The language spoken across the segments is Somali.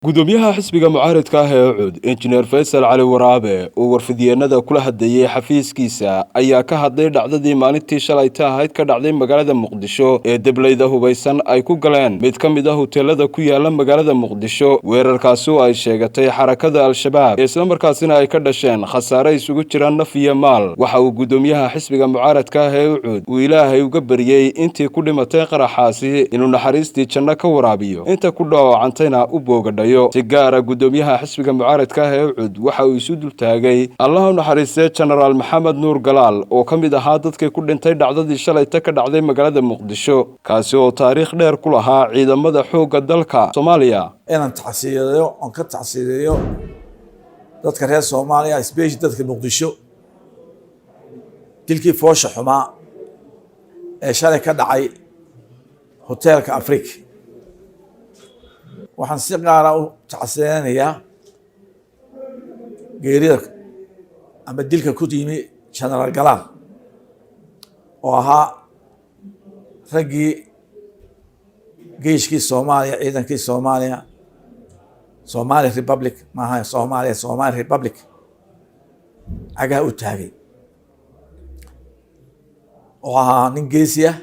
Gudoomiyaha Xisbiga Ucid Engineer Faysal Cali Waraabe oo warfidyeennada kula hadlayay xafiiskiisa ayaa ka hadlay dhacdadii maalintii shalay ahayd ka dhacday magaalada Muqdisho ee deblayda hubeysan ay ku galeen mid ka mid ah hoteelada ku yaala magaalada Muqdisho weerarkaas oo ay sheegatay xarakada Al-Shabaab isla markaasina ay ka dhasheen khasaare isugu jira naf iyo maal waxa uu gudoomiyaha Xisbiga Ucid uu Ilaahay uga bariyay intii ku dhimatay qaraxaasi inuu naxariistii janno ka waraabiyo inta ku dhaawacantayna u boogadhay sigaara gudoomiyaha Xisbiga Ucid waxa uu isu dul taagay Allahu naxariistay General Maxamed Nuur Galaal oo kamid ahaa dadkii ku dhintay dhacdadii shalay ka dhacday magaalada Muqdisho kaasi oo taariikh dheer ku lahaa ciidamada xoogga dalka Soomaaliya inaan taxsiileeyo dadka reer Soomaaliya especially dadka Muqdisho dilkii foosha xumaa ee shalay ka dhacay hoteelka Afric waxaan si gaar ah u tacsiyanayaa geerida ama dilka ku yimi General Galaal oo ahaa raggii geeshkii Soomaaliya ciidankii Soomaaliya Somali Republic maaha Soomaaliya Somali Republic agaha u taagay oo ahaa nin geesiya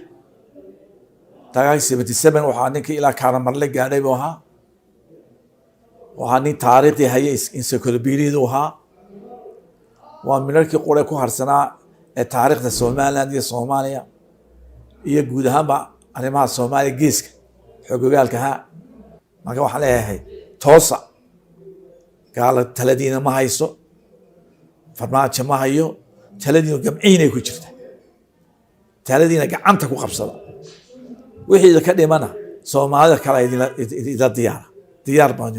dagaal 77 waxaa ninkii ilaa Kaaramarle gaadhay buu ahaa waxaa nin taariikhdii hayay encyclopedia ahaa waa minarkii qore ku harsanaa ee taariikhda Soomaaliland iyo Soomaaliya iyo guud ahaanba arrimaha Soomaaliya geeska xoogagaalka ha marka waxaan leeyahay toosa gaala taladiina ma hayso farmaajo ma hayo taladiina gamciinay ku jirta taladiina gacanta ku qabsada wixii ka dhimana Soomaalida kala idila diyaar baan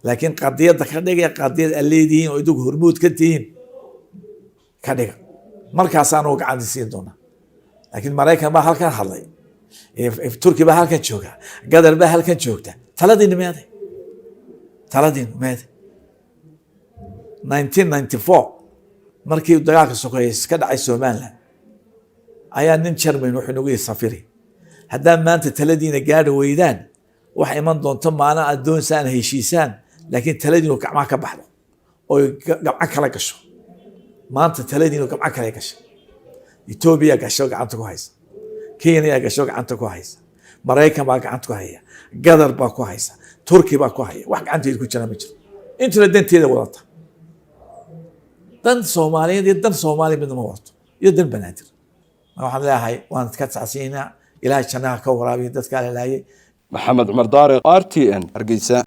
laakiin qadiyada ka dhigay qadiyad aleediin oo idugu hormuud ka tihiin ka dhiga markaas aan uga gacansiin doona laakiin Mareykan baa halkan hadlay Turkiga baa halkan jooga Gadar baa halkan joogta taladin meeday 1994 markii dagaalka sokeeye ka dhacay Soomaaliland ayaa nin German wuxuu nagu safiri haddaan maanta taladiina gaadho weydaan wax iman doonto maana adoonsaan heshiisaan laakiin taladiinu gacmaha ka baxdo oo gacmaha kala gasho maanta taladiinu gacmaha kala gasho Ethiopia gasho gacanta ku haysa Kenya gasho gacanta ku haysa Mareykan baa gacanta ku haya Gadar baa ku haysa Turkiga baa ku haya wax gacanteeda ku jira ma jiro inta danteeda wadata dan Soomaaliyeed iyo dan Soomaali midna ma wadato iyo dan banaadir waxaan leeyahay waan ka tacsiinaa ilaahay jannaha ka waraabiyo dadka la laayay Maxamed Umar Daariq RTN Hargeysa